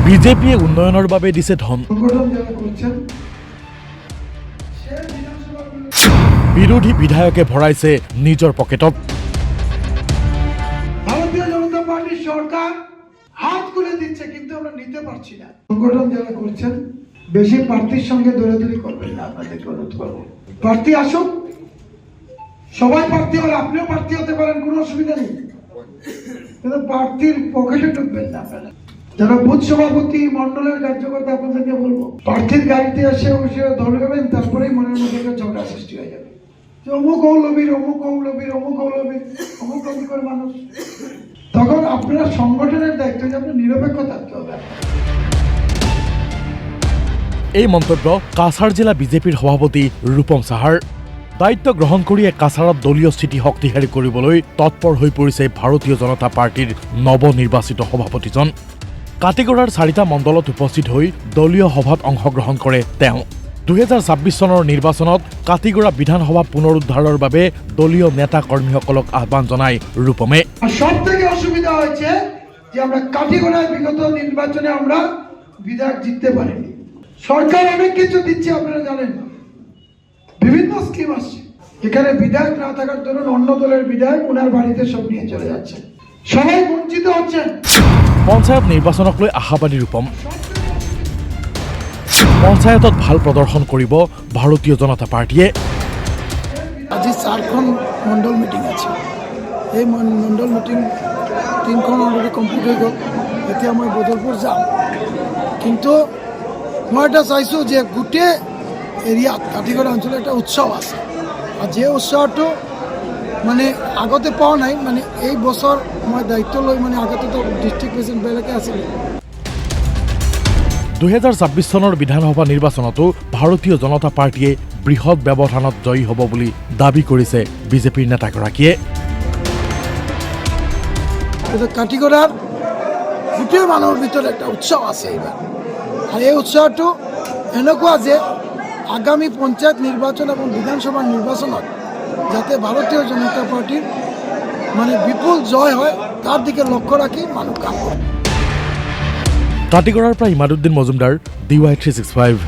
বিজেপিয়ে উন্নয়নৰ বাবে দিছে ধন, বিৰোধী বিধায়কে ভৰাইছে নিজৰ পকেটত। ভারতীয় জনতা পার্টির সরকার হাত খুলে দিচ্ছে, কিন্তু আমরা নিতে পারছি না। সংগঠন যারা করছেন বেশি প্রার্থীর সঙ্গে দৌড়াদৌড়ি করবেন না, আপনাদেরকে অনুরোধ করবো। প্রার্থী আসুক, সবাই প্রার্থী হলে আপনিও প্রার্থী হতে পারেন, কোনো অসুবিধা নেই, কিন্তু প্রার্থীর পকেটে ঢুকবেন না আপনারা। যারা বুথ সভাপতি মন্ডলের কার্যকর্তা, আপনাদেরকে বলবো প্রার্থীর গাড়িতে এসে ধরবেন, তারপরেই মনের মধ্যে একটা ঝগড়া সৃষ্টি হয়ে যাবে। অমুক লবির অমুক লবির অমুক লবির অমুক লবি করে মানুষ, তখন আপনারা সংগঠনের দায়িত্ব যে আপনার নিরপেক্ষ থাকতে হবে। এই মন্তব্য কাছাৰ জিলা বিজেপিৰ সভাপতি ৰূপম সাহাৰ। দায়িত্ব গ্ৰহণ কৰিয়ে কাছাৰত দলীয় স্থিতি শক্তিশালী কৰিবলৈ তৎপৰ হৈ পৰিছে ভাৰতীয় জনতা পাৰ্টীৰ নৱনিৰ্বাচিত সভাপতিজন। কাটিগড়াৰ 4টা মণ্ডলত উপস্থিত হৈ দলীয় সভাত অংশগ্ৰহণ কৰে তেওঁ। 2026 চনৰ নিৰ্বাচনত কাটিগড়া বিধানসভা পুনৰুদ্ধাৰৰ বাবে দলীয় নেতা কৰ্মীসকলক আহ্বান জনায় ৰূপমে। সব থেকে অসুবিধা হয়েছে যে আমরা কাটিগড়ায় বিগত নির্বাচনে আমরা বিধায়ক জিততে পারিনি। সরকার অনেক কিছু দিচ্ছে, আপনারা জানেন, বিভিন্ন স্কিম আসছে। এখানে বিধায়ক না থাকার দরুন অন্য দলের বিধায়ক ওনার বাড়িতে সব নিয়ে চলে যাচ্ছে, সবাই বঞ্চিত হচ্ছেন। পঞ্চায়ত নিৰ্বাচনক লৈ আশাবাদী ৰূপম। পঞ্চায়তত ভাল প্ৰদৰ্শন কৰিব ভাৰতীয় জনতা পাৰ্টীয়ে। আজি 4খন মণ্ডল মিটিং আছে। এই মণ্ডল মিটিং 3খন অলৰেডি কমপ্লিট হৈ গ'ল। এতিয়া মই বদলপুৰ যাম, কিন্তু মই এটা চাইছোঁ যে গোটেই এৰিয়াত কাটিগড় অঞ্চলত এটা উৎসৱ আছে, আৰু যে উৎসৱটো মানে আগতে পোৱা নাই। মানে এই বছৰ মই দায়িত্ব লৈ, মানে আগতেতো ডিষ্ট্ৰিক্ট প্ৰেচিডেণ্ট বেলেগে আছিলে। 2026 চনৰ বিধানসভা নিৰ্বাচনতো ভাৰতীয় জনতা পাৰ্টীয়ে বৃহৎ ব্যৱধানত জয়ী হ'ব বুলি দাবী কৰিছে বিজেপিৰ নেতাগৰাকীয়ে। কাটিগড়াৰ গোটেই মানুহৰ ভিতৰত এটা উৎসৱ আছে এইবাৰ, আৰু এই উৎসৱটো এনেকুৱা যে আগামী পঞ্চায়ত নিৰ্বাচন এবং বিধানসভাৰ নিৰ্বাচনত যাতে ভাৰতীয় জনতা পাৰ্টীৰ মানে বিপুল জয় হয়, তাৰ দিকে লক্ষ্য ৰাখি মানুহ কাম কৰে। কাটিগড়াৰ পৰা ইমাদুদ্দিন মজুমদাৰ, DY365।